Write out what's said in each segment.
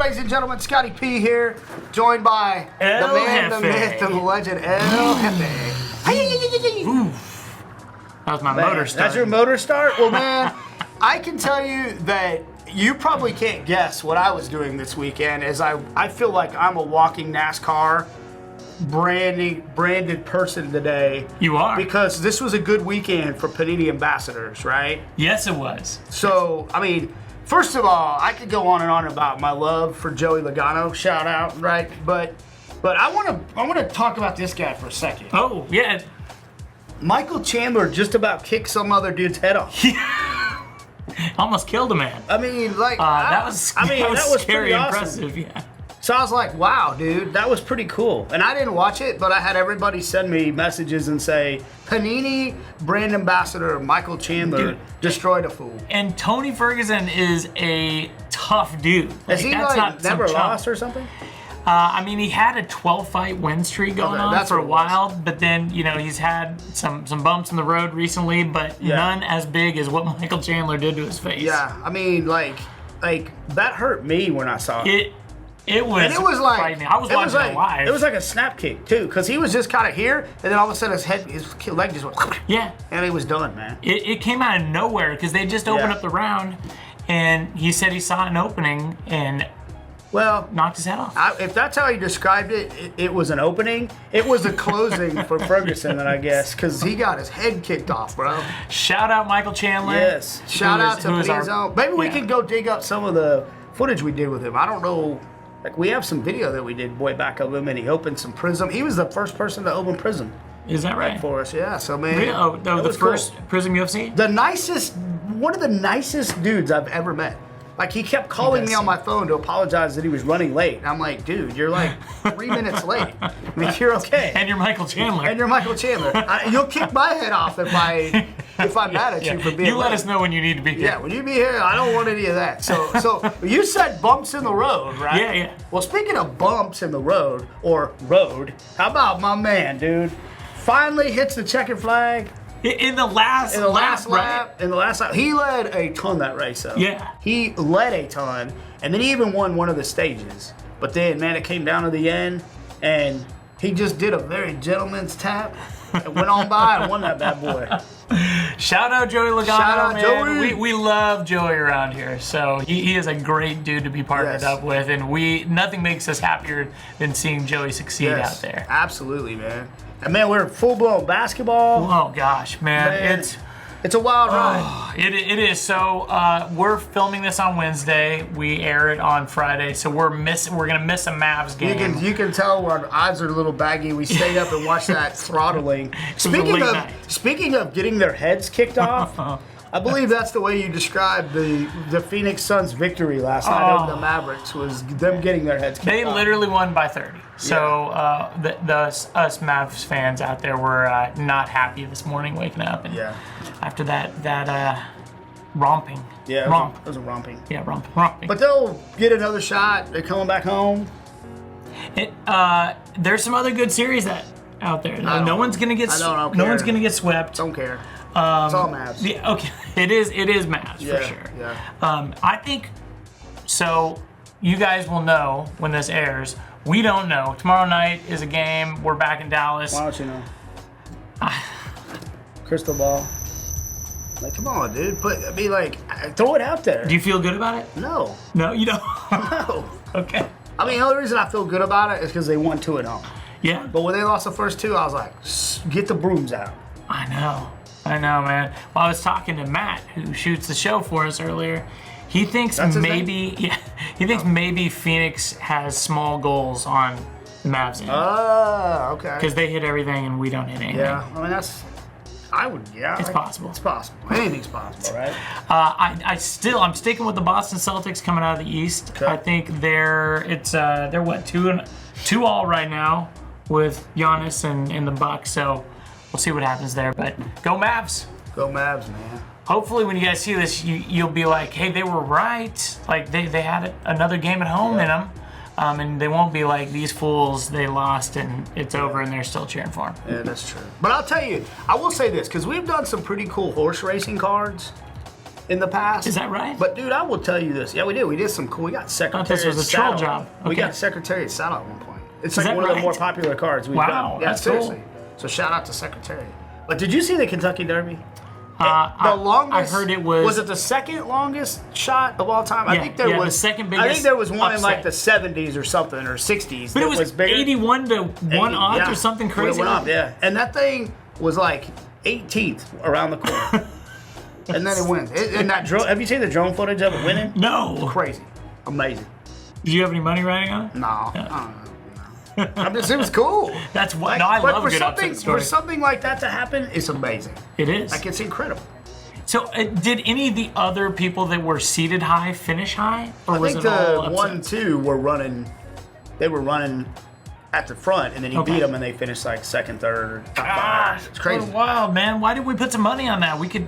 ladies and gentlemen, Scotty P here, joined by El the man, Jefe. the myth, and the legend, El Jefe. Oof. That was my Man, motor start. That's your motor start? Well, man, I can tell you that you probably can't guess what I was doing this weekend, as I feel like I'm a walking NASCAR branded person today. You are. Because this was a good weekend for Panini ambassadors, right? Yes, it was. So, I mean, first of all, I could go on and on about my love for Joey Logano, shout out, right? But I want to talk about this guy for a second. Oh, yeah. Michael Chandler just about kicked some other dude's head off. Almost killed a man. I mean, like that was scary, scary, awesome. impressive, yeah. So I was like, wow, dude, that was pretty cool. And I didn't watch it, but I had everybody send me messages and say, Panini brand ambassador Michael Chandler destroyed a fool. And Tony Ferguson is a tough dude. Has he never lost or something? I mean, he had a 12-fight win streak going on for a while, but then, you know, he's had some bumps in the road recently, but none as big as what Michael Chandler did to his face. Yeah, I mean, like that hurt me when I saw it. It was like frightening. I was watching it live. It was like a snap kick too, because he was just kind of here, and then all of a sudden his leg just went. Yeah. And he was done, man. It came out of nowhere because they just opened up the round, and he said he saw an opening and knocked his head off. If that's how he described it, it was an opening. It was a closing for Ferguson, then I guess, because he got his head kicked off, bro. Shout out Michael Chandler. Yes. Shout out to Pizzo. Maybe we can go dig up some of the footage we did with him. I don't know. Like, we have some video that we did way back of him, and he opened some Prism. He was the first person to open Prism. Is that right? For us, yeah. So, man. Really? The first Prism UFC? One of the nicest dudes I've ever met. Like, he kept calling me on my phone to apologize that he was running late. And I'm like, dude, you're like 3 minutes late. I mean, you're okay. And you're Michael Chandler. You'll kick my head off if I'm mad at you for being late. You let us know when you need to be here. Yeah, when you be here, I don't want any of that. So you said bumps in the road, right? Yeah, yeah. Well, speaking of bumps in the road, how about my man, dude? Finally hits the checkered flag. In the last lap, he led a ton that race, though. Yeah. He led a ton, and then he even won one of the stages. But then, man, it came down to the end, and he just did a very gentleman's tap and went on by and won that bad boy. Shout out Joey Logano, Shout out man. Joey. We love Joey around here, so he is a great dude to be partnered up with, and nothing makes us happier than seeing Joey succeed out there. Absolutely, man. And man, we're full-blown basketball. Oh gosh, man. It's a wild ride. It is. So we're filming this on Wednesday. We air it on Friday, so we're gonna miss a Mavs game. You can tell our eyes are a little baggy. We stayed up and watched that throttling. Speaking of getting their heads kicked off, I believe that's the way you described the Phoenix Suns' victory last night over the Mavericks, was them getting their heads kicked off. They literally won by 30. So us Mavs fans out there were not happy this morning waking up. And after that romping. Yeah, it was a romping. Yeah, romping. But they'll get another shot. They're coming back home. There's some other good series out there. No one's gonna get swept. Don't care. It's all Mavs. Yeah, okay. It is Mavs for sure. Yeah. I think so. You guys will know when this airs. We don't know. Tomorrow night is a game. We're back in Dallas. Why don't you know? Crystal ball. Like, come on, dude. Throw it out there. Do you feel good about it? No. No, you don't? No. Okay. I mean, the only reason I feel good about it is because they won 2 at home. Yeah. But when they lost the first 2, I was like, get the brooms out. I know, man. Well, I was talking to Matt, who shoots the show for us earlier. He thinks maybe Phoenix has small goals on the Mavs end. Oh, okay. Because they hit everything and we don't hit anything. Yeah, I mean It's possible. It's possible. Anything's possible, right? I'm sticking with the Boston Celtics coming out of the East. Okay. I think they're what 2-2 right now with Giannis and the Bucks. So we'll see what happens there. But go Mavs. Go Mavs, man. Hopefully when you guys see this, you'll be like, hey, they were right. Like, they had another game at home in them. And they won't be like, these fools, they lost and it's over and they're still cheering for them. Yeah, that's true. But I'll tell you, I will say this, because we've done some pretty cool horse racing cards. in the past. Is that right? But dude, I will tell you this. Yeah, we did. We did some cool. We got Secretary. I thought this was a troll job. We Okay. got Secretary of Saddle at one point. It's Is like that one of the right? more popular cards we've Wow, done. Yeah, that's seriously. cool. So shout out to Secretary. But did you see the Kentucky Derby? The I longest. heard it was. Was it the second longest shot of all time? I Yeah, think there yeah, was. the second I think biggest there was one in like upset. the 70s or something or 60s. But it that was bigger. 81 to 1 odds Yeah. or something It crazy. went up, yeah. And that thing was like 18th around the corner. And then it wins. And that drone, have you seen the drone footage of it winning? No. Crazy. Amazing. Did you have any money riding on it? No. I don't know. I'm just, it was cool. That's what. Like, No, I but love for a good something, upset story. for something like that to happen, it's amazing. It is. Like, it's incredible. So, did any of the other people that were seated high finish high, or I was think it all the upsets? 1-2 were running. They were running at the front, and then he Okay. beat them, and they finished like second, third, top Gosh, five. It's crazy. what a wild, man. Why did we put some money on that? We could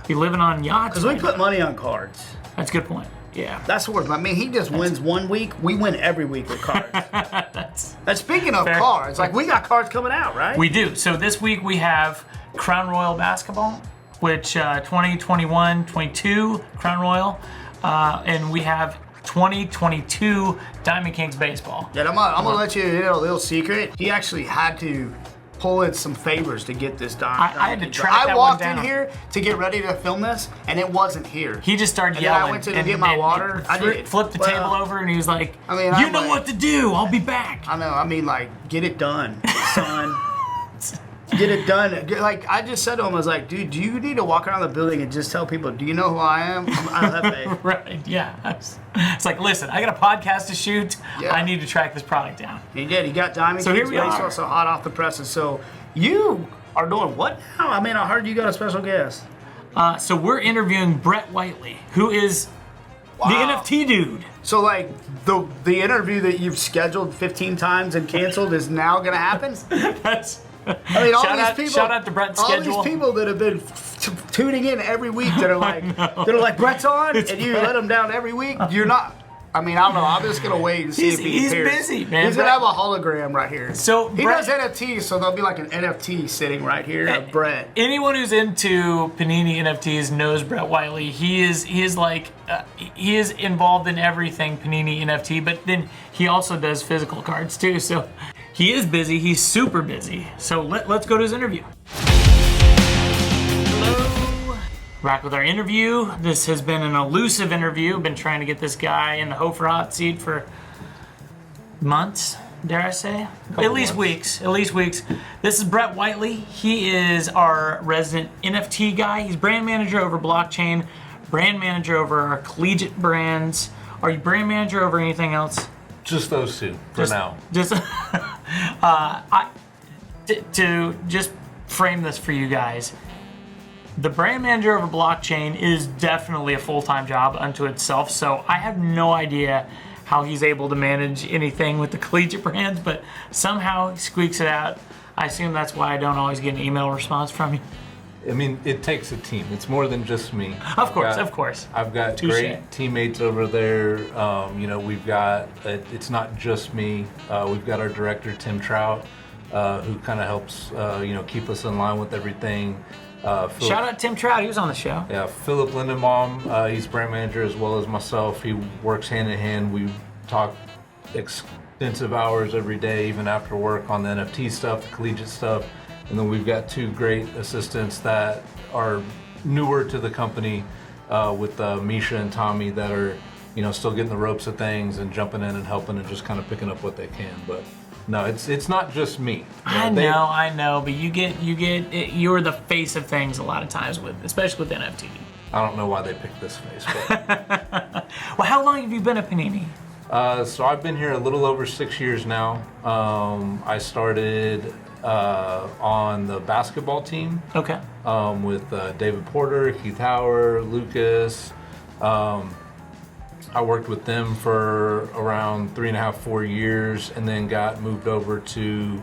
be living on yachts. Because we right put now. money on cards. That's a good point. Yeah. That's what I mean. He just wins one week. We win every week with cards. That's. And speaking of Fair. cards, like we got cards coming out, right? We do. So this week we have Crown Royal Basketball, which 2021-22 Crown Royal, and we have 2022 Diamond Kings Baseball. Yeah, I'm gonna let you in a little secret. He actually had to pull in some favors to get this done. I had to track I that walked one in down. here to get ready to film this, and it wasn't here. He just started And then I yelling. went to get my water. I did. Flipped the Well, table over, and he was like, I mean, "You I'm know like- what to do. I'll be back." I know. I mean, like, get it done, son. Get it done. Like, I just said to him, I was like, dude, do you need to walk around the building and just tell people, do you know who I am? I'm Jefe. Right? Yeah. It's like, listen, I got a podcast to shoot. Yeah. I need to track this product down. He did. He got Diamond So Kings here we are. Baseball, so hot off the presses. So you are doing what now? I mean, I heard you got a special guest. So we're interviewing Brett Whiteley, who is the Wow. NFT dude. So, like, the interview that you've scheduled 15 times and canceled is now going to happen? That's. I mean, all Shout these out- people. shout out to Brett's all schedule. these people that have been tuning in every week that are like, Brett's on, and you Brett. let them down every week. You're not. I mean, I don't know. I'm just gonna wait and see if he He's appears. busy, man. He's gonna Brett- have a hologram right here. So, he Brett- does NFTs, so there'll be like an NFT sitting right here of Brett. Anyone who's into Panini NFTs knows Brett Whiteley. He is involved in everything Panini NFT, but then he also does physical cards too. So he is busy. He's super busy. So let's go to his interview. Hello. Back with our interview. This has been an elusive interview. Been trying to get this guy in the Hofer hot seat for months, dare I say? At least weeks. This is Brett Whiteley. He is our resident NFT guy. He's brand manager over blockchain, brand manager over our collegiate brands. Are you brand manager over anything else? Just those two for now. Just to just frame this for you guys. The brand manager over blockchain is definitely a full-time job unto itself. So I have no idea how he's able to manage anything with the collegiate brands, but somehow he squeaks it out. I assume that's why I don't always get an email response from you. I mean, it takes a team. It's more than just me. Of course. I've got Touche. great teammates over there. We've got, it's not just me. We've got our director, Tim Trout, who kind of helps, keep us in line with everything. Shout out Tim Trout, he was on the show. Yeah, Philip Lindenbaum, he's brand manager as well as myself. He works hand in hand. We talk extensive hours every day, even after work, on the NFT stuff, the collegiate stuff. And then we've got two great assistants that are newer to the company with Misha and Tommy that are, still getting the ropes of things and jumping in and helping and just kind of picking up what they can. But no, it's not just me. I know, but you're the face of things a lot of times especially with NFT. I don't know why they picked this face. But Well, how long have you been at Panini? so I've been here a little over 6 years now. I started on the basketball team. Okay. With David Porter, Keith Howard, Lucas. I worked with them for around 3.5, 4 years, and then got moved over to,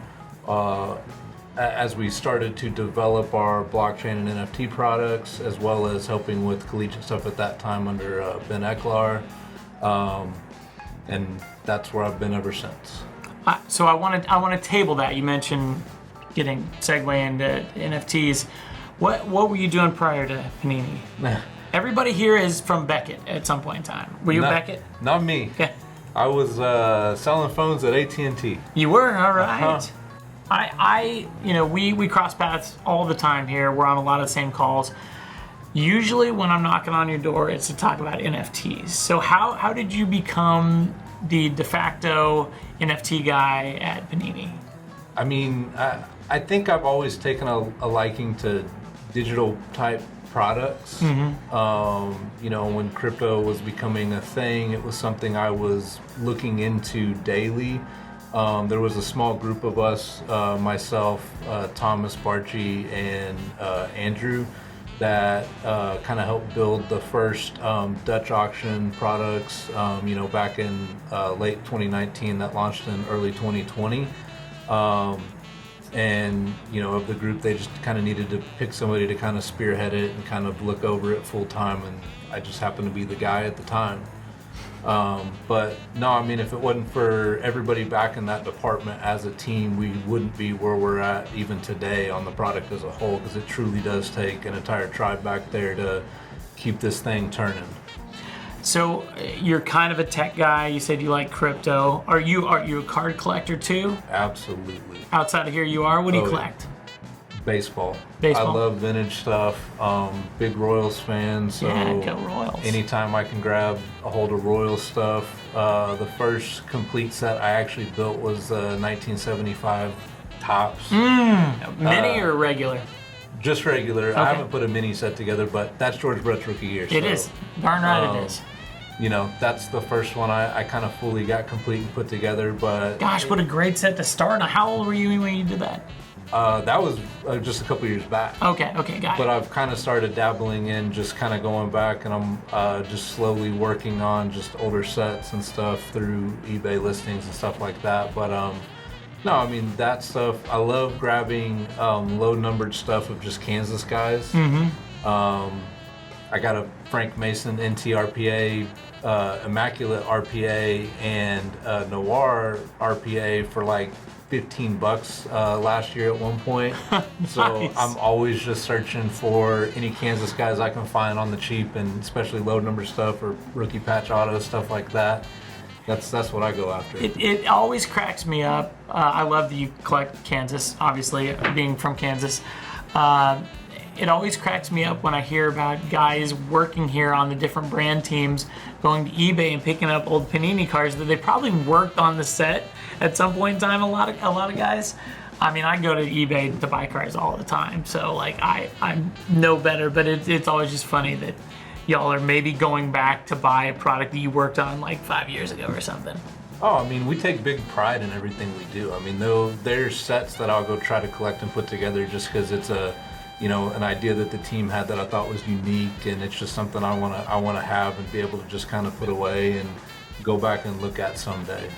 as we started to develop our blockchain and NFT products, as well as helping with collegiate stuff at that time under Ben Eklar. And that's where I've been ever since. So I want to table that. You mentioned getting segue into NFTs. What were you doing prior to Panini? Everybody here is from Beckett at some point in time. Were you Beckett? Not me. Okay. I was selling phones at AT&T. You were? All right. We cross paths all the time here. We're on a lot of the same calls. Usually when I'm knocking on your door, it's to talk about NFTs. So how did you become the de facto NFT guy at Panini? I mean, I think I've always taken a liking to digital type products. When crypto was becoming a thing, it was something I was looking into daily. There was a small group of us, myself, Thomas, Barchi, and Andrew, that kind of helped build the first Dutch auction products, back in late 2019 that launched in early 2020. Of the group, they just kind of needed to pick somebody to kind of spearhead it and kind of look over it full time, and I just happened to be the guy at the time. But no, I mean, if it wasn't for everybody back in that department as a team, we wouldn't be where we're at even today on the product as a whole, because it truly does take an entire tribe back there to keep this thing turning. So you're kind of a tech guy. You said you like crypto. Are you a card collector too? Absolutely. Outside of here, you are. What do you collect? Baseball. Baseball. I love vintage stuff. Big Royals fan. So go Royals. Anytime I can grab a hold of Royals stuff. The first complete set I actually built was 1975 Topps. Mini or regular? Just regular. Okay. I haven't put a mini set together, but that's George Brett's rookie year. It is. Darn right it is. That's the first one I kind of fully got complete and put together. But gosh, what a great set to start. Now, how old were you when you did that? That was just a couple years back. Okay, got it. But I've kind of started dabbling in just kind of going back, and I'm just slowly working on just older sets and stuff through eBay listings and stuff like that. But no, I mean, that stuff, I love grabbing low-numbered stuff of just Kansas guys. I got a Frank Mason NT RPA, Immaculate RPA, and Noir RPA for like $15 last year at one point. So Nice. I'm always just searching for any Kansas guys I can find on the cheap, and especially low-number stuff or rookie patch auto, stuff like that. That's what I go after. It always cracks me up. I love that you collect Kansas, obviously, being from Kansas. It always cracks me up when I hear about guys working here on the different brand teams, going to eBay and picking up old Panini cards that they probably worked on the set at some point in time. A lot of guys. I mean, I go to eBay to buy cards all the time, so like I'm no better. But it's always just funny that y'all are maybe going back to buy a product that you worked on like 5 years ago or something. Oh, I mean, we take big pride in everything we do. I mean, there's sets that I'll go try to collect and put together just because it's an idea that the team had that I thought was unique, and it's just something I want to have and be able to just kind of put away and go back and look at someday.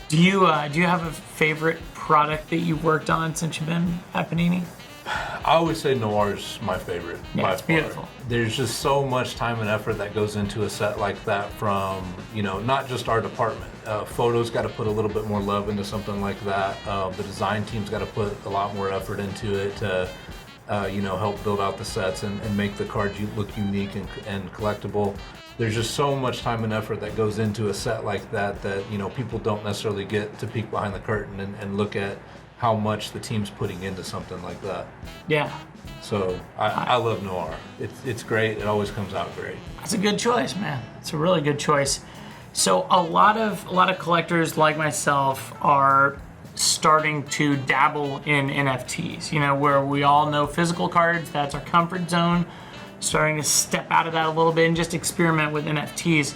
Do you have a favorite product that you've worked on since you've been at Panini? I always say Noir's my favorite. Yeah, it's beautiful. There's just so much time and effort that goes into a set like that from, not just our department. Photos got to put a little bit more love into something like that. The design team's got to put a lot more effort into it to, help build out the sets and make the cards look unique and collectible. There's just so much time and effort that goes into a set like that people don't necessarily get to peek behind the curtain and look at how much the team's putting into something like that. Yeah. So I love Noir. It's great. It always comes out great. That's a good choice, man. It's a really good choice. So a lot of collectors like myself are starting to dabble in NFTs, where we all know physical cards, that's our comfort zone. Starting to step out of that a little bit and just experiment with NFTs.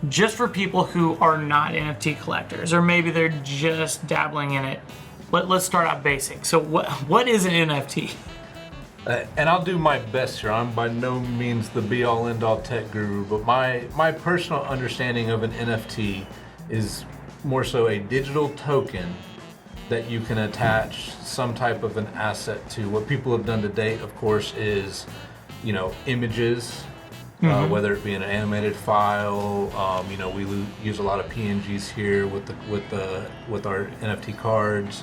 Just for people who are not NFT collectors, or maybe they're just dabbling in it, let's start out basic. So what is an NFT? And I'll do my best here. I'm by no means the be-all, end-all tech guru, but my personal understanding of an NFT is more so a digital token that you can attach some type of an asset to. What people have done to date, of course, is images, whether it be an animated file. We use a lot of PNGs here with our NFT cards.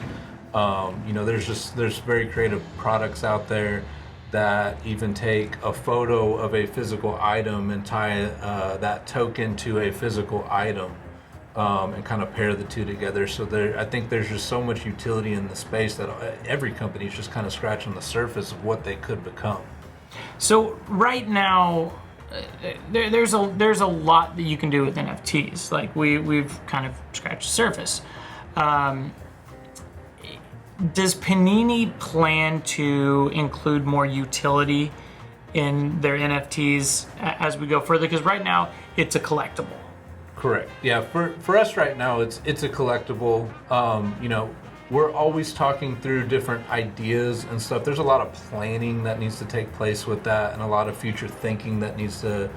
There's very creative products out there, that even take a photo of a physical item and tie that token to a physical item and kind of pair the two together. So I think there's just so much utility in the space that every company is just kind of scratching the surface of what they could become. So right now, there's a lot that you can do with NFTs. Like we've kind of scratched the surface. Does Panini plan to include more utility in their NFTs as we go further? Because right now it's a collectible. Correct. Yeah. For us right now, it's a collectible. You know, we're always talking through different ideas and stuff. There's a lot of planning that needs to take place with that, and a lot of future thinking that needs to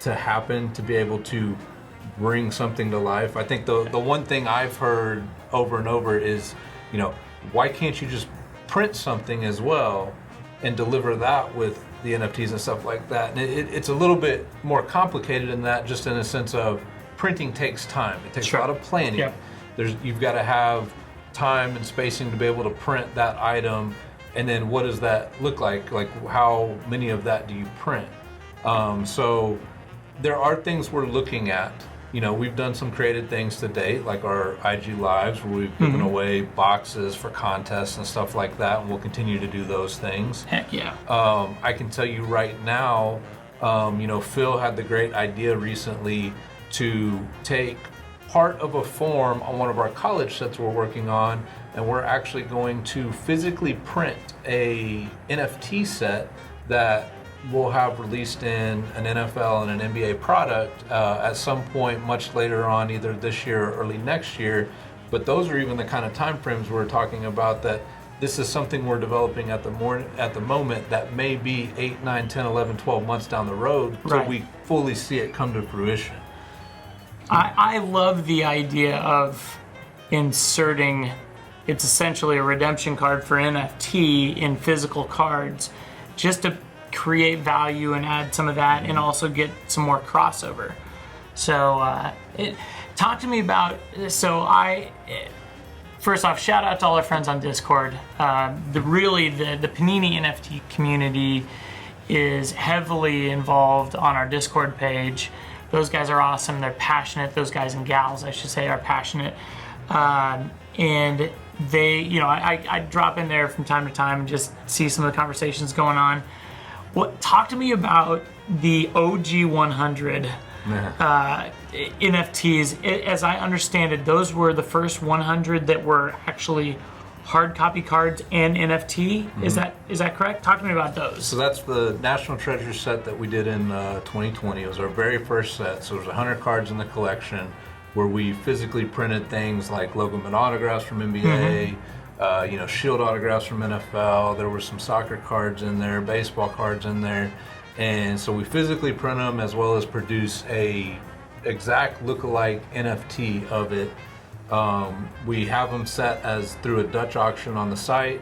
happen to be able to bring something to life. I think the one thing I've heard over and over is, you know, why can't you just print something as well and deliver that with the NFTs and stuff like that? And it's a little bit more complicated than that, just in a sense of printing takes time. It takes a lot of planning. Yep. You've got to have time and spacing to be able to print that item, and then what does that look like? Like how many of that do you print? So there are things we're looking at. You know, we've done some creative things to date, like our IG Lives, where we've given away boxes for contests and stuff like that, and we'll continue to do those things. Heck yeah. I can tell you right now, you know, Phil had the great idea recently to take part of a form on one of our college sets we're working on, and we're actually going to physically print a NFT set that we'll have released in an NFL and an NBA product at some point much later on, either this year or early next year. But those are even the kind of time frames we're talking about, that this is something we're developing at the moment that may be 8, 9, 10, 11, 12 months down the road till we fully see it come to fruition. I love the idea of inserting, it's essentially a redemption card for NFT in physical cards, just to create value and add some of that, and also get some more crossover. So talk to me about, first off, shout out to all our friends on Discord. The Panini NFT community is heavily involved on our Discord page. Those guys are awesome. They're passionate. Those guys and gals, I should say, are passionate. And they, you know, I drop in there from time to time and just see some of the conversations going on. Talk to me about the OG 100 NFTs. As I understand it, those were the first 100 that were actually hard copy cards and NFT. Is that correct? Talk to me about those. So that's the National Treasure set that we did in 2020. It was our very first set. So there's 100 cards in the collection where we physically printed things like logo and autographs from NBA, you know, shield autographs from NFL. There were some soccer cards in there, baseball cards in there. And so we physically print them as well as produce a exact lookalike NFT of it. We have them set as through a Dutch auction on the site.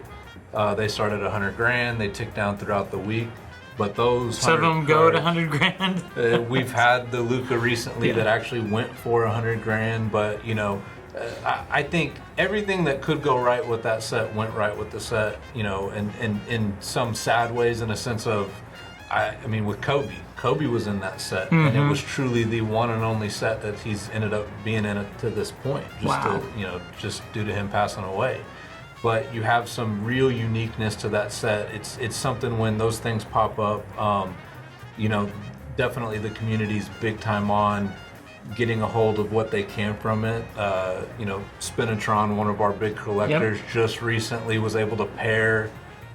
They start at $100,000. They tick down throughout the week. But those some of them go to $100,000. We've had the Luka recently that actually went for $100,000. But you know, I think everything that could go right with that set went right with the set. You know, and in some sad ways, in a sense of, I mean, with Kobe was in that set, and it was truly the one and only set that he's ended up being in it to this point. Just due to him passing away. But you have some real uniqueness to that set. It's something when those things pop up. You know, definitely the community's big time on getting a hold of what they can from it. You know, Spinatron, one of our big collectors, just recently was able to pair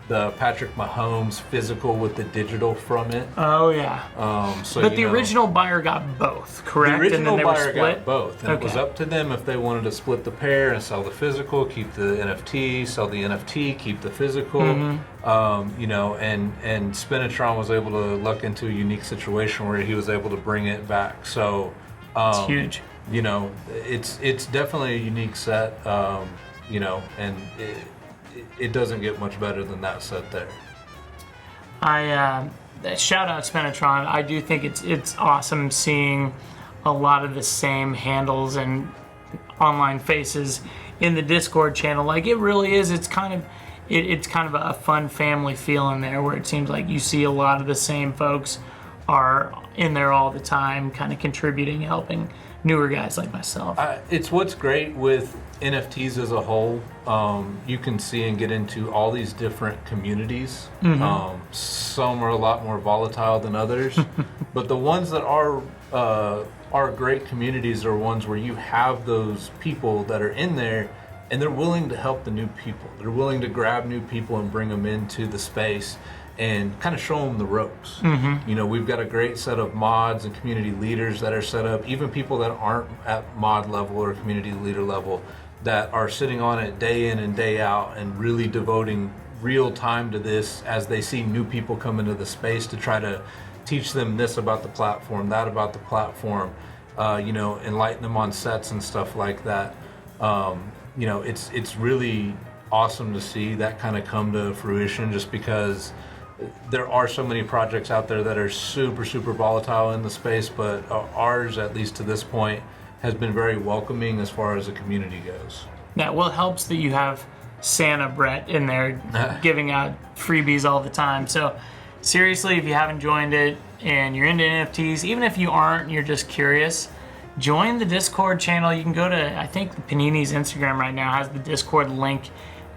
the Patrick Mahomes physical with the digital from it. Oh yeah. But the original buyer got both, correct? The original and then buyer they were split? got both, and it was up to them if they wanted to split the pair and sell the physical, keep the NFT, sell the NFT, keep the physical. You know, and Spinatron was able to luck into a unique situation where he was able to bring it back. So it's huge. You know, it's definitely a unique set. You know, and it doesn't get much better than that set there. Shout out Spinatron. I do think it's awesome seeing a lot of the same handles and online faces in the Discord channel. Like, it really is. It's kind of, it's kind of a fun family feel in there, where it seems like you see a lot of the same folks are in there all the time, kind of contributing, helping newer guys like myself. It's what's great with NFTs as a whole. You can see and get into all these different communities. Some are a lot more volatile than others, but the ones that are great communities are ones where you have those people that are in there and they're willing to help the new people. They're willing to grab new people and bring them into the space and kind of show them the ropes. You know, we've got a great set of mods and community leaders that are set up, even people that aren't at mod level or community leader level, that are sitting on it day in and day out and really devoting real time to this as they see new people come into the space to try to teach them this about the platform, that about the platform, you know, enlighten them on sets and stuff like that. You know, it's really awesome to see that kind of come to fruition, just because there are so many projects out there that are super, super volatile in the space, but ours, at least to this point, has been very welcoming as far as the community goes. Yeah, well, it helps that you have Santa Brett in there giving out freebies all the time. So seriously, if you haven't joined it and you're into NFTs, even if you aren't and you're just curious, join the Discord channel. You can go to, I think Panini's Instagram right now has the Discord link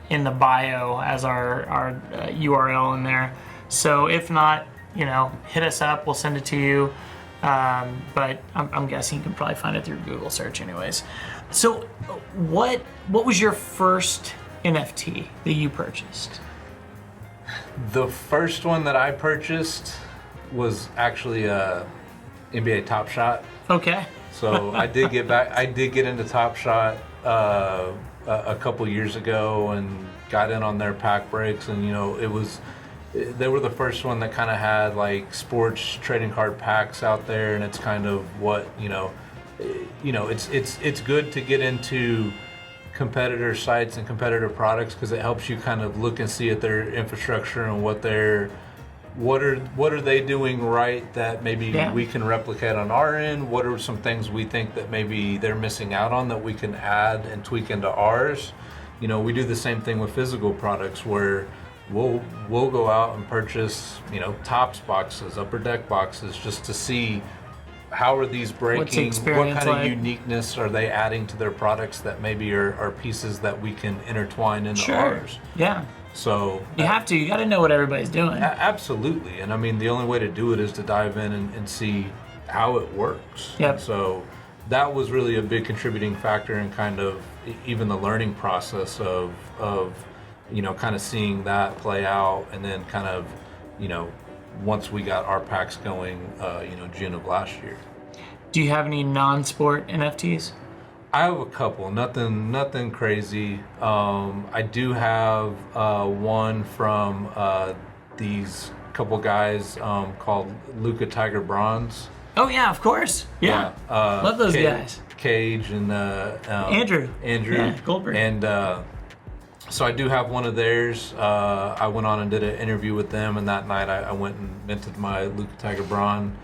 in the bio as our URL in there. So if not, you know, hit us up. We'll send it to you. But I'm guessing you can probably find it through Google search anyways. So what was your first NFT that you purchased? The first one that I purchased was actually NBA Top Shot. Okay. So I did get into Top Shot a couple years ago and got in on their pack breaks, and you know, they were the first one that kind of had like sports trading card packs out there, and it's kind of what, you know, it's good to get into competitor sites and competitor products, because it helps you kind of look and see at their infrastructure and what are they doing right that maybe we can replicate on our end. What are some things we think that maybe they're missing out on that we can add and tweak into ours? You know, we do the same thing with physical products, where we'll go out and purchase, you know, Topps boxes, Upper Deck boxes, just to see how are these breaking, what kind of uniqueness are they adding to their products that maybe are pieces that we can intertwine into ours. Yeah. So you got to know what everybody's doing. Absolutely. And I mean, the only way to do it is to dive in and see how it works. Yep. So that was really a big contributing factor in kind of even the learning process of you know, kind of seeing that play out, and then kind of, you know, once we got our packs going, you know, June of last year. Do you have any non-sport NFTs? I have a couple, nothing crazy. I do have one from these couple guys called Luka Tiger Bronze. Oh yeah, of course. Yeah, love those guys. Cage and Andrew. Yeah, Goldberg. And so I do have one of theirs. I went on and did an interview with them, and that night I went and minted my Luka Tiger Bronze.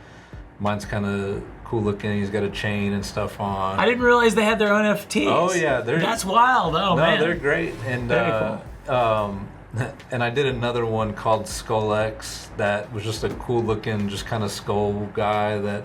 Mine's kind of cool looking. He's got a chain and stuff on. I didn't realize they had their own NFTs. Oh yeah, that's wild. Oh man, they're great. And very cool. And I did another one called Skull X that was just a cool looking, just kind of skull guy that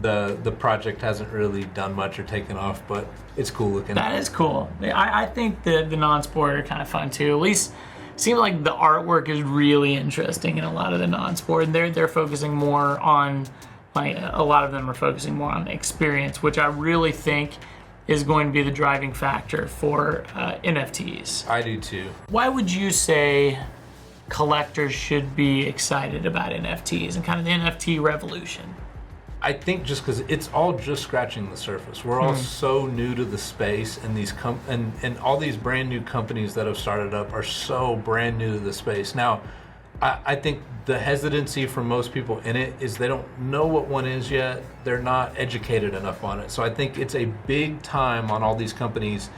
the project hasn't really done much or taken off, but it's cool looking. That is cool. I think the non-sport are kind of fun too. At least it seems like the artwork is really interesting in a lot of the non-sport. They're focusing more on, like, a lot of them are focusing more on experience, which I really think is going to be the driving factor for NFTs. I do too. Why would you say collectors should be excited about NFTs and kind of the NFT revolution? I think just because it's all just scratching the surface. We're all so new to the space, and these and all these brand new companies that have started up are so brand new to the space. Now, I think the hesitancy for most people in it is they don't know what one is yet. They're not educated enough on it. So I think it's a big time on all these companies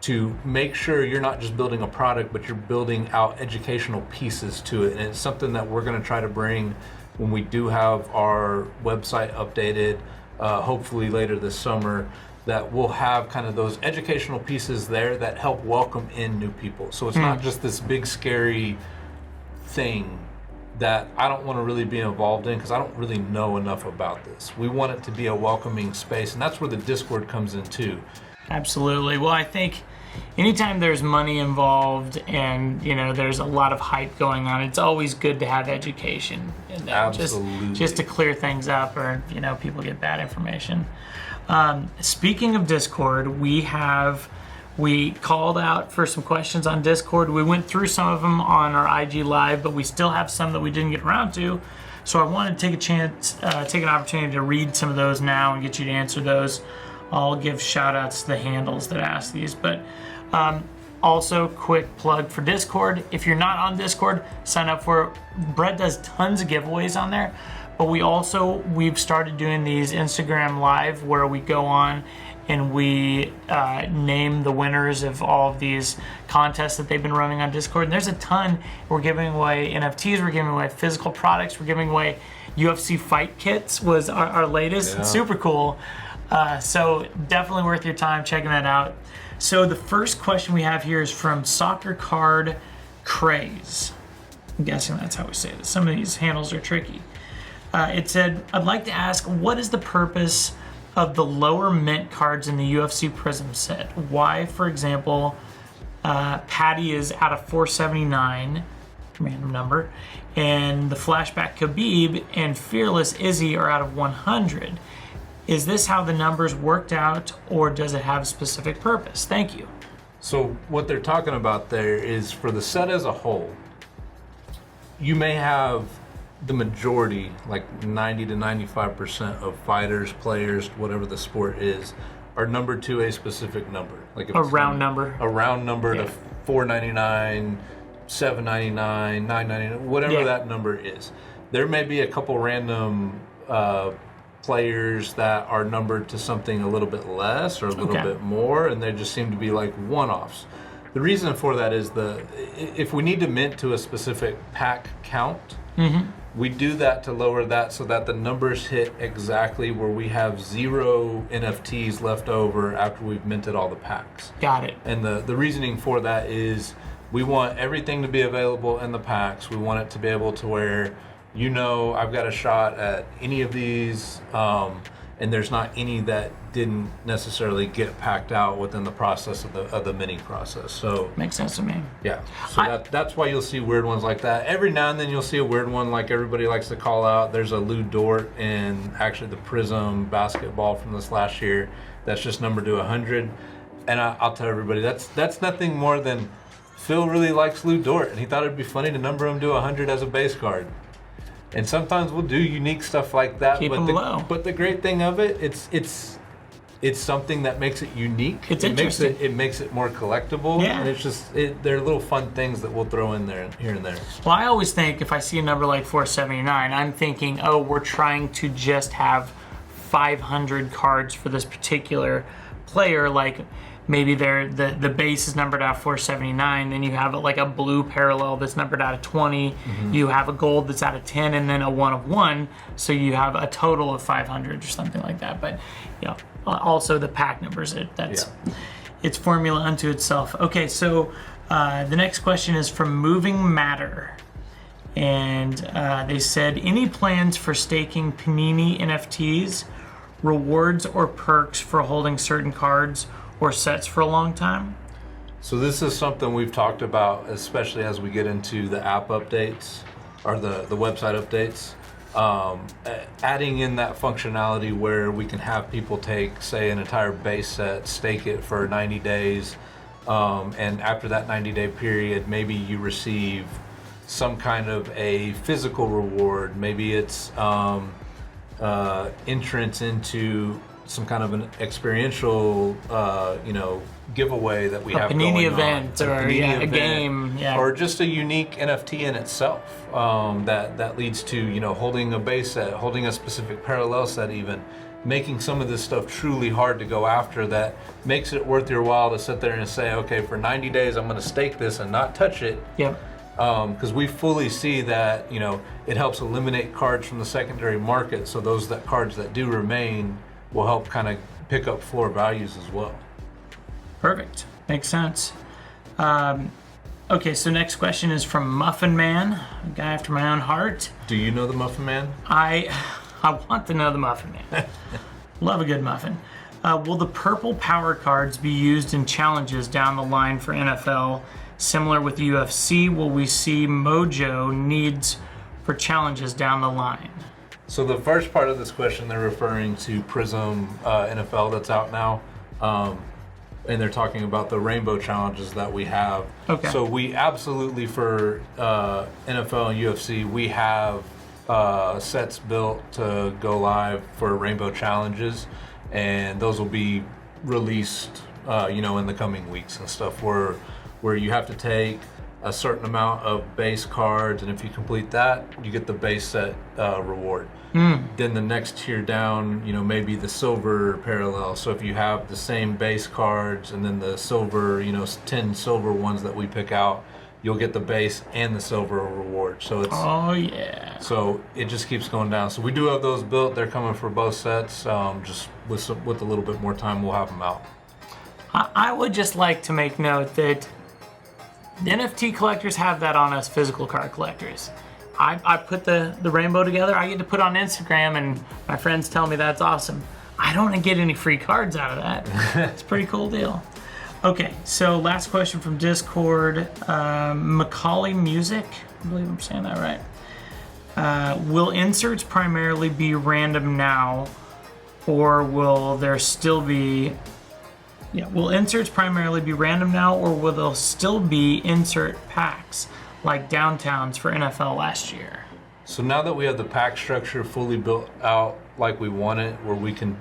to make sure you're not just building a product, but you're building out educational pieces to it. And it's something that we're going to try to bring when we do have our website updated, hopefully later this summer. that we'll have kind of those educational pieces there that help welcome in new people. So it's not just this big scary thing that I don't want to really be involved in because I don't really know enough about this. We want it to be a welcoming space, and that's where the Discord comes in too. Absolutely. Well, I think anytime there's money involved and there's a lot of hype going on, it's always good to have education in there. Absolutely. Just to clear things up, or people get bad information. Speaking of Discord, we called out for some questions on Discord. We went through some of them on our IG Live, but we still have some that we didn't get around to. So I wanted to take an opportunity to read some of those now and get you to answer those. I'll give shout outs to the handles that ask these, but also quick plug for Discord. If you're not on Discord, sign up for it. Brett does tons of giveaways on there, but we've started doing these Instagram Live where we go on and we name the winners of all of these contests that they've been running on Discord. And there's a ton. We're giving away NFTs, we're giving away physical products, we're giving away UFC fight kits was our latest. Yeah. Super cool. So definitely worth your time checking that out. So the first question we have here is from Soccer Card Craze. I'm guessing that's how we say this. Some of these handles are tricky. It said, I'd like to ask, what is the purpose of the lower mint cards in the UFC Prism set? Why, for example, Patty is out of 479, random number, and the Flashback Khabib and Fearless Izzy are out of 100. Is this how the numbers worked out, or does it have a specific purpose? Thank you. So what they're talking about there is for the set as a whole, you may have the majority, like 90 to 95% of fighters, players, whatever the sport is, are numbered to a specific number. Like if A it's round number. A round number Yeah. to 499, 799, 999, whatever that number is. There may be a couple random players that are numbered to something a little bit less or a little bit more, and they just seem to be like one-offs. The reason for that is if we need to mint to a specific pack count, we do that to lower that so that the numbers hit exactly where we have 0 NFTs left over after we've minted all the packs. Got it. And the reasoning for that is we want everything to be available in the packs. We want it to be able to where I've got a shot at any of these, and there's not any that didn't necessarily get packed out within the process of the mini process. So makes sense to me. yeah, so that's why you'll see weird ones like that. Every now and then you'll see a weird one like everybody likes to call out. There's a Lou Dort in actually the Prism basketball from this last year that's just numbered to 100. And I'll tell everybody that's nothing more than Phil really likes Lou Dort, and he thought it'd be funny to number him to 100 as a base card. And sometimes we'll do unique stuff like that. Keep them low. But the great thing of it, it's something that makes it unique. It's interesting. It makes it more collectible. Yeah. And it's just they're little fun things that we'll throw in there here and there. Well, I always think if I see a number like 479, I'm thinking, oh, we're trying to just have 500 cards for this particular player. Like maybe the base is numbered out 479, then you have like a blue parallel that's numbered out of 20, you have a gold that's out of 10, and then a 1 of 1, so you have a total of 500 or something like that. But also the pack numbers, it's formula unto itself. Okay, so the next question is from Moving Matter, and they said, any plans for staking Panini NFTs, rewards or perks for holding certain cards or sets for a long time? So this is something we've talked about, especially as we get into the app updates or the website updates. Adding in that functionality where we can have people take, say, an entire base set, stake it for 90 days, and after that 90-day period, maybe you receive some kind of a physical reward. Maybe it's entrance into some kind of an experiential, giveaway that we have Panini going event on. or a game, or just a unique NFT in itself that leads to holding a base set, holding a specific parallel set, even making some of this stuff truly hard to go after. That makes it worth your while to sit there and say, okay, for 90 days I'm going to stake this and not touch it. Yep. Because we fully see that it helps eliminate cards from the secondary market. So those cards that do remain will help kind of pick up floor values as well. Perfect. Makes sense. Okay, so next question is from Muffin Man, a guy after my own heart. Do you know the Muffin Man? I want to know the Muffin Man. Love a good muffin. Will the purple power cards be used in challenges down the line for NFL? Similar with UFC, will we see mojo needs for challenges down the line? So the first part of this question, they're referring to Prism NFL that's out now. And they're talking about the rainbow challenges that we have. Okay. So we absolutely, for NFL and UFC, we have sets built to go live for rainbow challenges, and those will be released, in the coming weeks and stuff. Where you have to take a certain amount of base cards, and if you complete that, you get the base set reward. Then the next tier down, maybe the silver parallel. So if you have the same base cards and then the silver, 10 silver ones that we pick out, you'll get the base and the silver reward. So it's So it just keeps going down. So we do have those built. They're coming for both sets. Just with a little bit more time, we'll have them out. I would just like to make note that the NFT collectors have that on us physical card collectors. I put the rainbow together. I get to put on Instagram, and my friends tell me that's awesome. I don't get any free cards out of that. It's a pretty cool deal. Okay, so last question from Discord. Macaulay Music, I believe I'm saying that right. Will inserts primarily be random now, or will there still be... will inserts primarily be random now, or will there still be insert packs like downtowns for NFL last year? So now that we have the pack structure fully built out like we want it, where we can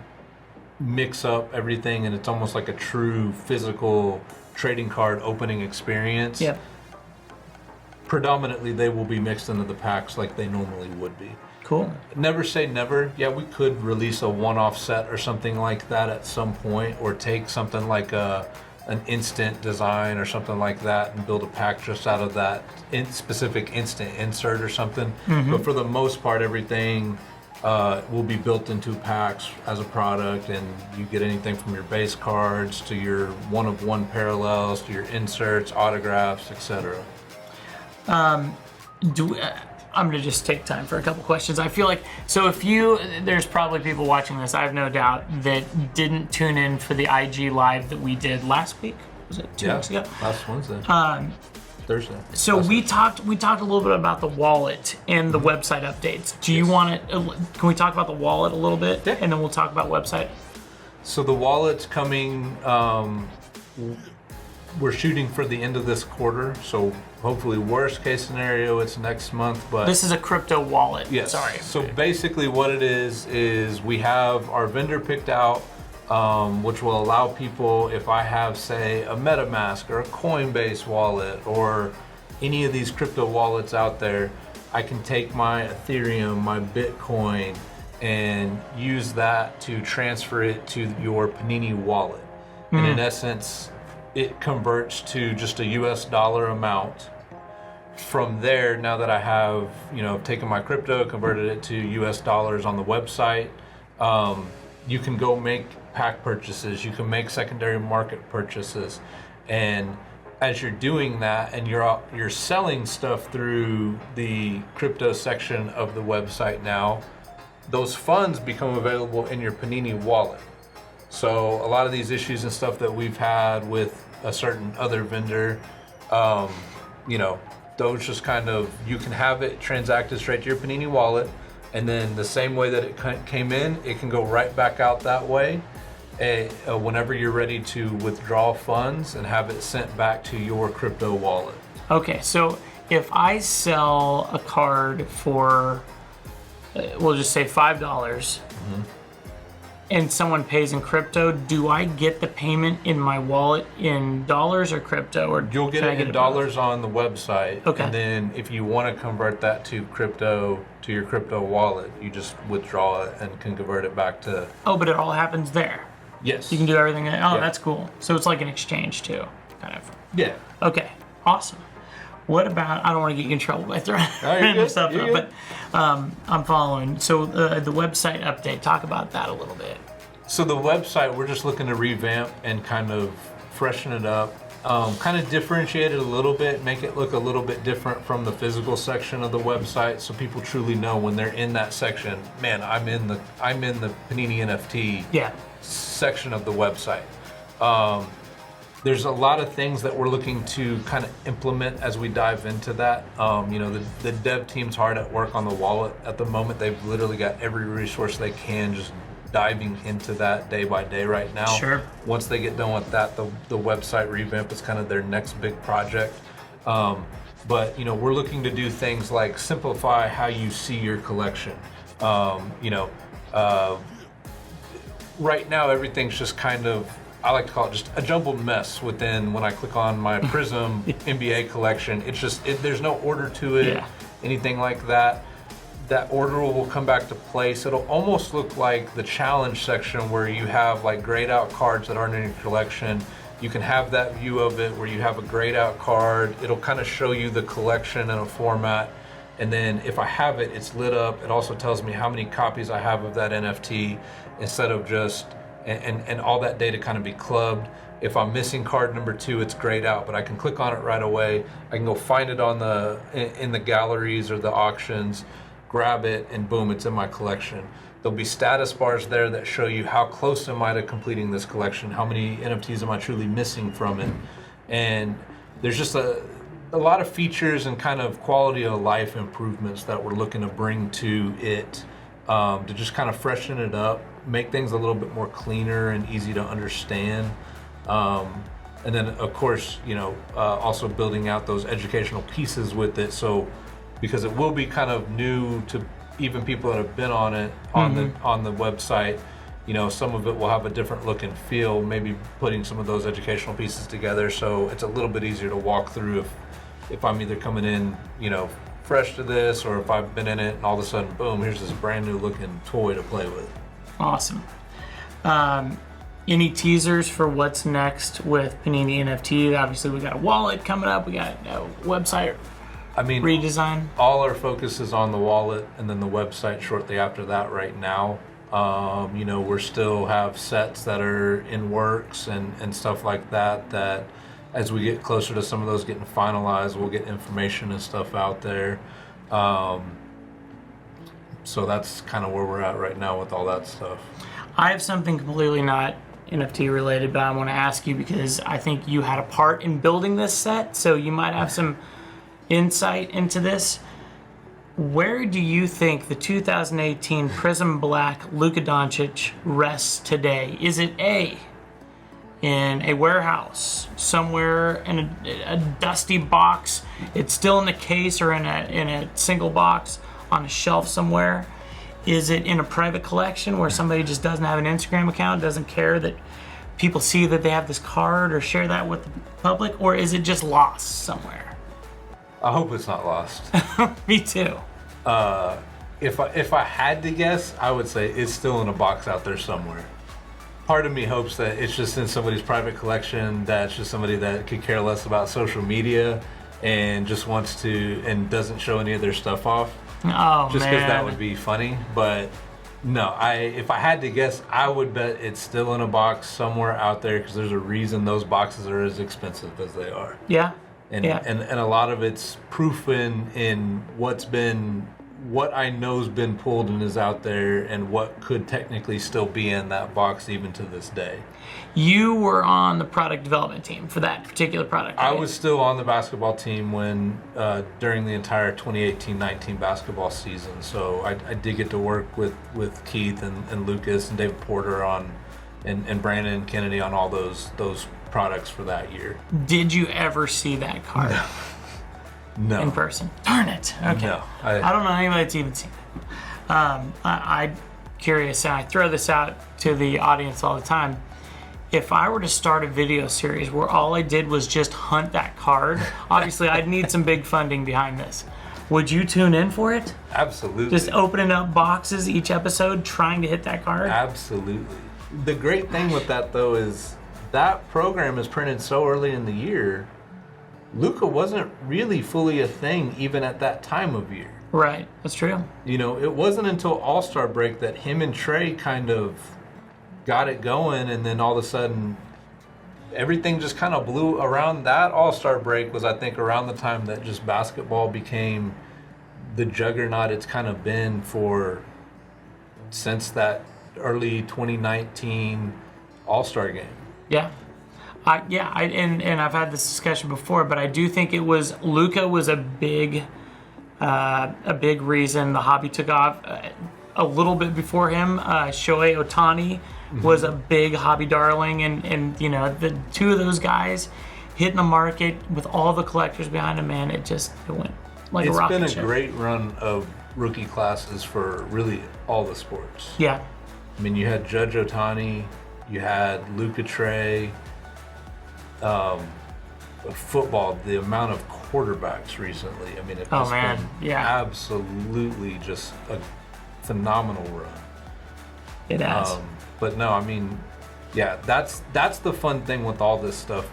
mix up everything and it's almost like a true physical trading card opening experience, Yep. predominantly they will be mixed into the packs like they normally would be. Cool. Never say never. Yeah, we could release a one-off set or something like that at some point, or take something like an instant design or something like that and build a pack just out of that specific instant insert or something. But for the most part, everything will be built into packs as a product, and you get anything from your base cards to your one-of-one parallels to your inserts, autographs, etc. I'm gonna just take time for a couple questions. I feel like, there's probably people watching this, I have no doubt, that didn't tune in for the IG live that we did last week. Was it 2 weeks ago? Last Wednesday. Thursday. So we talked a little bit about the wallet and the website updates. Do you want to? Can we talk about the wallet a little bit, and then we'll talk about website? So the wallet's coming. We're shooting for the end of this quarter, so hopefully worst case scenario it's next month. But this is a crypto wallet. Yes. Sorry. So basically what it is we have our vendor picked out, which will allow people, if I have, say, a MetaMask or a Coinbase wallet or any of these crypto wallets out there, I can take my Ethereum, my Bitcoin, and use that to transfer it to your Panini wallet. And in essence, it converts to just a US dollar amount. From there, now that I have, taken my crypto, converted it to US dollars on the website, you can go make pack purchases, you can make secondary market purchases. And as you're doing that and you're selling stuff through the crypto section of the website now, those funds become available in your Panini wallet. So a lot of these issues and stuff that we've had with a certain other vendor, those just kind of, you can have it transacted straight to your Panini wallet, and then the same way that it came in, it can go right back out that way whenever you're ready to withdraw funds and have it sent back to your crypto wallet. Okay, so if I sell a card for, we'll just say $5, and someone pays in crypto, do I get the payment in my wallet in dollars or crypto? Or you'll get it in dollars on the website. Okay. And then if you want to convert that to crypto, to your crypto wallet, you just withdraw it and can convert it back to... Oh, but it all happens there. Yes. You can do everything there. Oh, Yeah. That's cool. So it's like an exchange too, kind of. Yeah. Okay, awesome. What about, I don't want to get you in trouble by throwing random stuff up, but I'm following. So the website update, talk about that a little bit. So the website, we're just looking to revamp and kind of freshen it up, kind of differentiate it a little bit, make it look a little bit different from the physical section of the website, so people truly know when they're in that section, man, I'm in the Panini NFT section of the website. There's a lot of things that we're looking to kind of implement as we dive into that. The dev team's hard at work on the wallet at the moment. They've literally got every resource they can, just diving into that day by day right now. Sure. Once they get done with that, the website revamp is kind of their next big project. But we're looking to do things like simplify how you see your collection. Right now everything's just kind of, I like to call it just a jumbled mess within. When I click on my Prism NBA collection, it's just there's no order to it, anything like that. That order will come back to place. It'll almost look like the challenge section where you have like grayed out cards that aren't in your collection. You can have that view of it where you have a grayed out card. It'll kind of show you the collection in a format. And then if I have it, it's lit up. It also tells me how many copies I have of that NFT instead of just, and all that data kind of be clubbed. If I'm missing card number 2, it's grayed out, but I can click on it right away. I can go find it in the galleries or the auctions, grab it, and boom, it's in my collection. There'll be status bars there that show you how close am I to completing this collection, how many NFTs am I truly missing from it. And there's just a lot of features and kind of quality of life improvements that we're looking to bring to it, to just kind of freshen it up, make things a little bit more cleaner and easy to understand. And then of course, also building out those educational pieces with it. So, because it will be kind of new to even people that have been on it, on the website, some of it will have a different look and feel, maybe putting some of those educational pieces together, so it's a little bit easier to walk through if I'm either coming in, fresh to this, or if I've been in it and all of a sudden, boom, here's this brand new looking toy to play with. Awesome. Any teasers for what's next with Panini NFT? Obviously, we got a wallet coming up. We got a website redesign. All our focus is on the wallet and then the website shortly after that right now. We still have sets that are in works and stuff like that as we get closer to some of those getting finalized, we'll get information and stuff out there. So that's kind of where we're at right now with all that stuff. I have something completely not NFT related, but I want to ask you because I think you had a part in building this set, so you might have some insight into this. Where do you think the 2018 Prism Black Luka Doncic rests today? Is it A, in a warehouse somewhere in a dusty box, it's still in the case, or in a single box on a shelf somewhere? Is it in a private collection where somebody just doesn't have an Instagram account, doesn't care that people see that they have this card or share that with the public, or is it just lost somewhere? I hope it's not lost. Me too. If I had to guess, I would say it's still in a box out there somewhere. Part of me hopes that it's just in somebody's private collection, that's just somebody that could care less about social media and just wants to, and doesn't show any of their stuff off. Oh, just because man. that would be funny. But no, if I had to guess, I would bet it's still in a box somewhere out there, because there's a reason those boxes are as expensive as they are. Yeah. And a lot of it's proof in what I know's been pulled and is out there, and what could technically still be in that box even to this day. You were on the product development team for that particular product, right? I was still on the basketball team when during the entire 2018-19 basketball season. So I did get to work with Keith and Lucas and David Porter and Brandon Kennedy on all those products for that year. Did you ever see that card? No. In person? Darn it. Okay. No. I don't know anybody that's even seen it. I'm curious, and I throw this out to the audience all the time. If I were to start a video series where all I did was just hunt that card, obviously I'd need some big funding behind this. Would you tune in for it? Absolutely. Just opening up boxes each episode trying to hit that card? Absolutely. The great thing with that, though, is that program is printed so early in the year. Luka wasn't really fully a thing even at that time of year. Right, that's true. It wasn't until All-Star break that him and Trey kind of got it going, and then all of a sudden, everything just kind of blew around that All-Star break. Was, I think, around the time that just basketball became the juggernaut it's kind of been for since that early 2019 All-Star game. Yeah. And I've had this discussion before, but I do think it was Luka was a big reason the hobby took off. A little bit before him, Shohei Ohtani was a big hobby darling, and the two of those guys hitting the market with all the collectors behind them, man, it went like a rocket ship. It's been a great run of rookie classes for really all the sports. Yeah. I mean, you had Judge Ohtani, you had Luka Trey. Football, the amount of quarterbacks recently, I mean, it's been absolutely just a phenomenal run. It has. But no, I mean, yeah, that's the fun thing with all this stuff,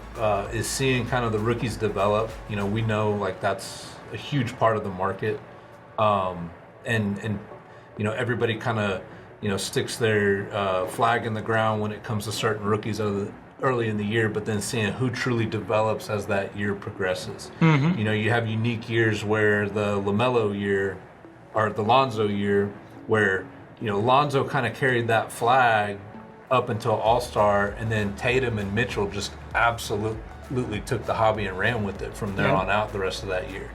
is seeing kind of the rookies develop. We know like that's a huge part of the market, and everybody kind of sticks their flag in the ground when it comes to certain rookies early in the year, but then seeing who truly develops as that year progresses. Mm-hmm. You have unique years where the LaMelo year or the Lonzo year, where Lonzo kind of carried that flag up until All-Star, and then Tatum and Mitchell just absolutely took the hobby and ran with it from there on out the rest of that year.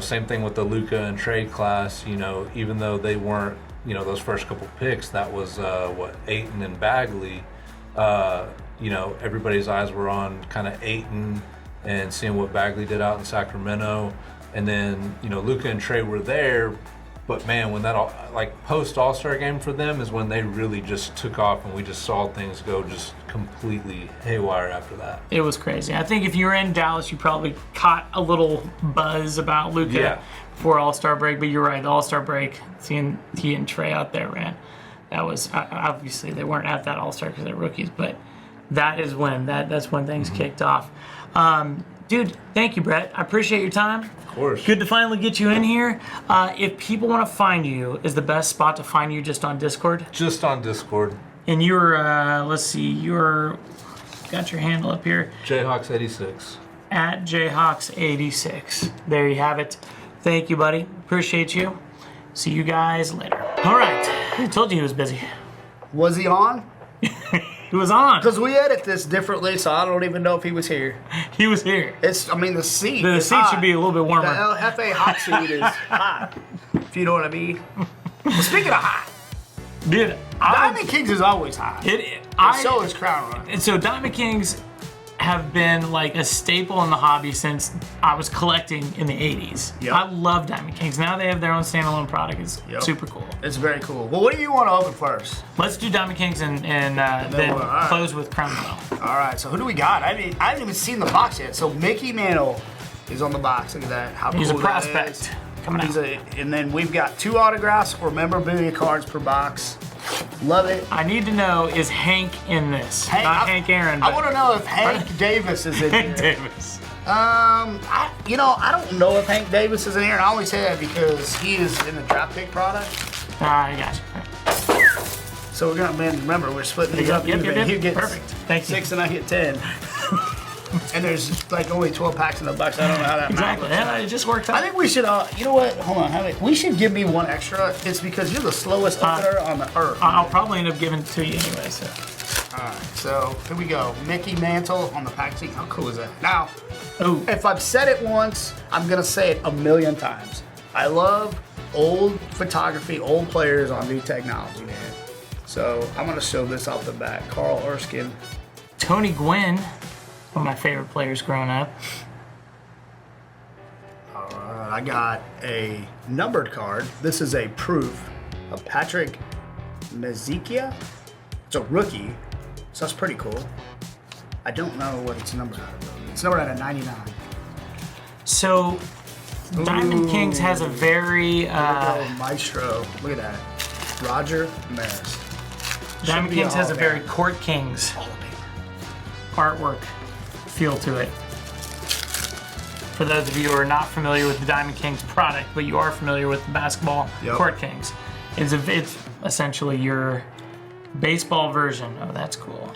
Same thing with the Luka and Trey class. Even though they weren't those first couple picks, that was Ayton and Bagley. Everybody's eyes were on kind of Ayton and seeing what Bagley did out in Sacramento, and then Luka and Trey were there, but man, when that post All-Star game for them is when they really just took off, and we just saw things go just completely haywire after that. It was crazy. I think if you were in Dallas, you probably caught a little buzz about Luka before All-Star break, but you're right, the All-Star break, seeing he and Trey out there, man. That was obviously they weren't at that All-Star because they're rookies, but that's when things kicked off. Dude, thank you, Brett. I appreciate your time. Of course. Good to finally get you in here. If people want to find you, is the best spot to find you just on Discord? Just on Discord. And you're got your handle up here. Jayhawks86. At Jayhawks86. There you have it. Thank you, buddy. Appreciate you. See you guys later. All right. I told you he was busy. Was he on? He was on. Because we edit this differently, so I don't even know if he was here. He was here. The seat. The seat should be a little bit warmer. The LFA hot seat is hot, if you know what I mean. Well, speaking of hot, dude, Diamond Kings is always hot. So is Crown Run. And so Diamond Kings have been like a staple in the hobby since I was collecting in the 80s. Yep. I love Diamond Kings. Now they have their own standalone product. It's super cool. It's very cool. Well, what do you want to open first? Let's do Diamond Kings and then close with Crown Royal. All right, so who do we got? I haven't even seen the box yet. So Mickey Mantle is on the box. Look at that. How He's cool a that prospect. is. Coming out. And then we've got 2 autographs or memorabilia cards per box. Love it. I need to know, is Hank in this? Not Hank Aaron. I want to know if Hank Davis is in Hank here. Davis. I don't know if Hank Davis is in here. And I only say that because he is in the draft pick product. I got you. So we're gonna remember we're splitting these up. Yep. He gets Perfect. Thank you. 6 and I get 10. And there's like only 12 packs in the box. I don't know how that Exactly. matters. Yeah, it just worked out. I think we should, you know what? Hold on. We should give me one extra. It's because you're the slowest opener on the earth. I'll probably end up giving it to you anyway. So. All right. So here we go. Mickey Mantle on the packaging. How cool is that? Now, Ooh. if I've said it once, I'm gonna say it a million times. I love old photography, old players on new technology, man. So I'm gonna show this off the bat. Carl Erskine. Tony Gwynn, one of my favorite players growing up. I got a numbered card. This is a proof of Patrick Mazikia. It's a rookie, so that's pretty cool. I don't know what it's numbered out of, though. It's numbered out of 99. So, Diamond Kings has a very... Maestro. Look at that. Roger Maris. Diamond Kings has a very Court Kings artwork feel to it. For those of you who are not familiar with the Diamond Kings product, but you are familiar with the basketball Court Kings, it's essentially your Baseball version. Oh, that's cool.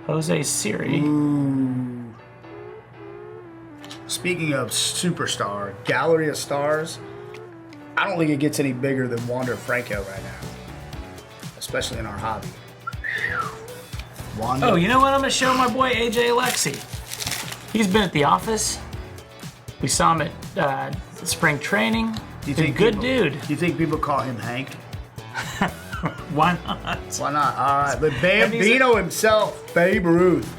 Jose Siri. Ooh. Speaking of superstar, Gallery of Stars, I don't think it gets any bigger than Wander Franco right now, especially in our hobby. Wander. Oh, you know what? I'm going to show my boy AJ Alexi. He's been at the office. We saw him at spring training. Good dude. Do you think people call him Hank? Why not? Why not? All right, but Bambino himself, Babe Ruth.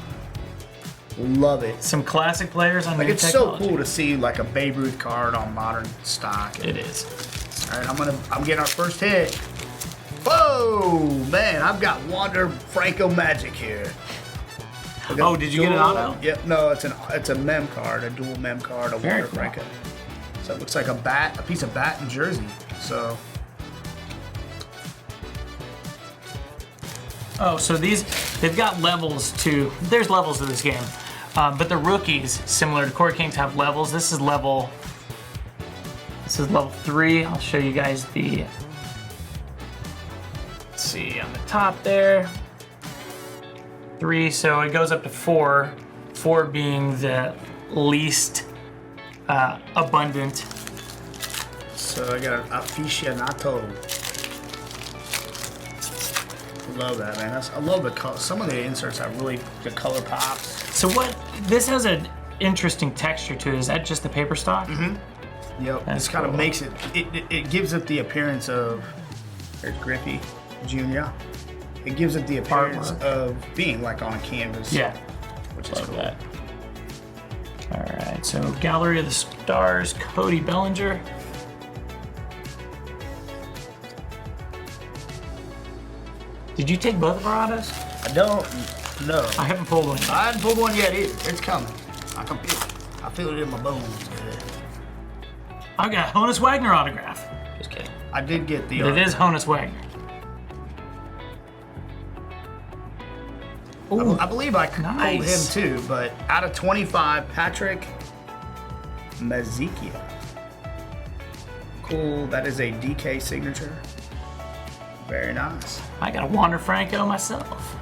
Love it. Some classic players on Like, new it's technology. so cool to see like a Babe Ruth card on modern stock. It is. All right, I'm getting our first hit. Whoa, man, I've got Wander Franco magic here. Oh, did you get an auto? Yep, no, it's a mem card, a dual mem card, a Very Wander cool. Franco. So it looks like a piece of bat and jersey. So Oh, so they've got levels to, there's levels to this game. But the rookies, similar to Court Kings, have levels. This is level 3. I'll show you guys let's see, on the top there. 3, so it goes up to 4. 4 being the least abundant. So I got an aficionado. Love that, man. I love the color. Some of the inserts have really the color pops. So this has an interesting texture to it. Is that just the paper stock? Yep. That's This kind of cool. makes it gives it the appearance of, there's Griffey Jr. It gives it the appearance Artwork. of being like on a canvas. Yeah. Which is Love cool. that. All right, so Gallery of the Stars, Cody Bellinger. Did you take both of our autos? I don't know. I haven't pulled one yet. I haven't pulled one yet either. It's coming. I can feel it. I feel it in my bones. I got a Honus Wagner autograph. Just kidding. I did get the. It is Honus Wagner. Ooh, I believe I pulled him nice. too, but out of 25, Patrick Mazikia. Cool. That is a DK signature. Very nice. I got a Wander Franco myself.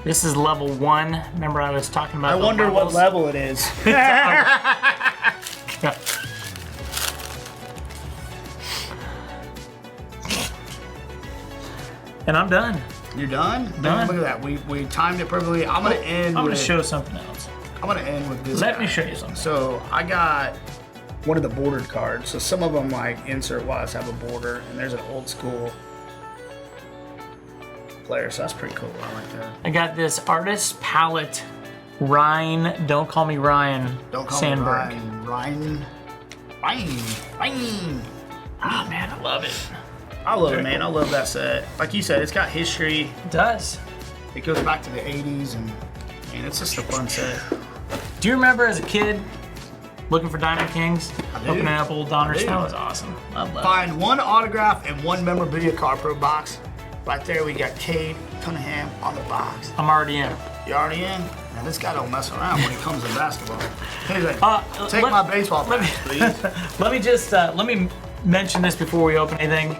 This is level 1. Remember I was talking about I the wonder what levels? level it is. And I'm done. You're done? Done. Look at that. We timed it perfectly. I'm gonna end. I'm with, going to show something else. I'm gonna end with this. Let guy. me show you something. So I got one of the bordered cards. So some of them, like insert wise, have a border, and there's an old school player. So that's pretty cool. I like that. I got this Artist Palette Ryan, don't call me Ryan, Don't call Sandberg. me Ryan. Ryan. Oh man, I love it. I love it, Very man. cool. I love that set. Like you said, it's got history. It does. It goes back to the 80s, and it's just a fun set. Do you remember as a kid looking for Diamond Kings? I do. Opening up old Donners? do. That was awesome. I love it. Find one autograph and one memorabilia card per box. Right there, we got Cade Cunningham on the box. I'm already in. You already in? Now this guy don't mess around when it comes to basketball. He's like, take let- my baseball pass, please. Let me just let me mention this before we open anything.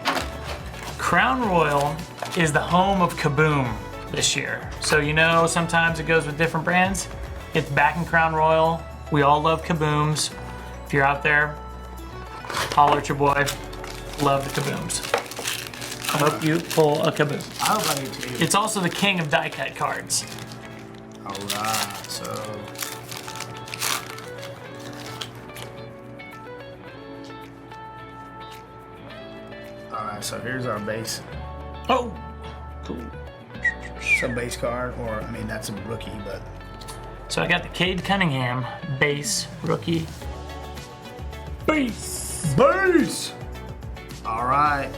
Crown Royal is the home of Kaboom this year. So you know sometimes it goes with different brands. It's back in Crown Royal. We all love Kabooms. If you're out there, holler at your boy. Love the Kabooms. I hope you pull a Kaboom. I hope I do too. It's also the king of die cut cards. All right, so. All right, so here's our base. Oh, cool. Some base card, or I mean that's a rookie, but So I got the Cade Cunningham base rookie. Base. base. All right.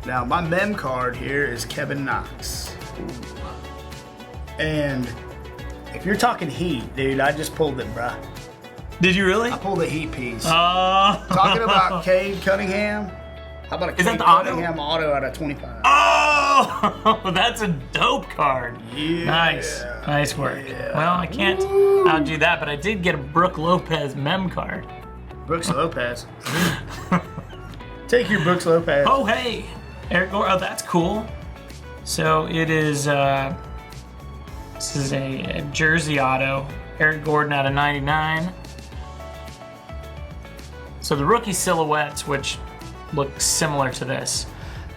Now my mem card here is Kevin Knox, and if you're talking Heat, dude, I just pulled it, bruh. Did you really? I pulled a Heat piece. Oh. Talking about Cade Cunningham. How about a Is that Cade the auto? Cunningham auto out of 25? Oh, that's a dope card. Yeah. Nice work. Yeah. Well, I can't outdo that, but I did get a Brooke Lopez mem card. Brooks Lopez. Take your Brooks Lopez. Oh, hey. Eric Gordon. Oh, that's cool. So it is. This is a jersey auto. Eric Gordon out of 99. So the rookie silhouettes, which look similar to this,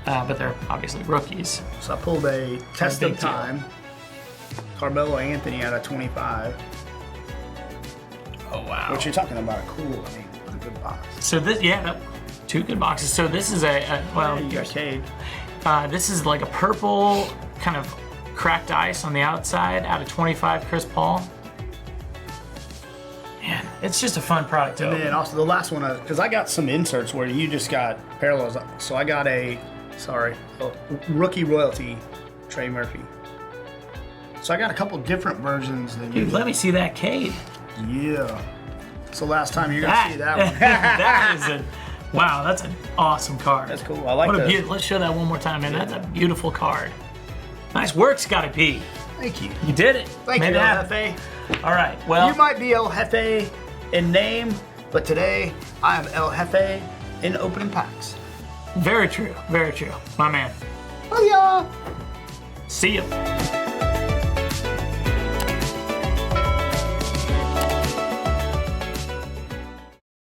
but they're obviously rookies. So I pulled a test big of deal. time. Carmelo Anthony out of 25. Oh wow! What you're talking about? Cool. I mean, a good box. So this, two good boxes. So this is well, You got Cade. this is like a purple kind of cracked ice on the outside out of 25. Chris Paul. Man, it's just a fun product to And open. then also the last one, because I got some inserts where you just got parallels. So I got a rookie royalty, Trey Murphy. So I got a couple different versions than you. Dude, let me see that Cade. Yeah. It's the last time you're gonna see that one. That is a wow. That's an awesome card. That's cool. I like What a that. beautiful. Let's show that one more time, man. That's a beautiful card. Nice work, Scotty P. Thank you. You did it. Thank Made you, it El happen. Jefe. All right. Well, You might be El Jefe in name, but today I am El Jefe in opening packs. very true. Very true. My man. Oh yeah. See you.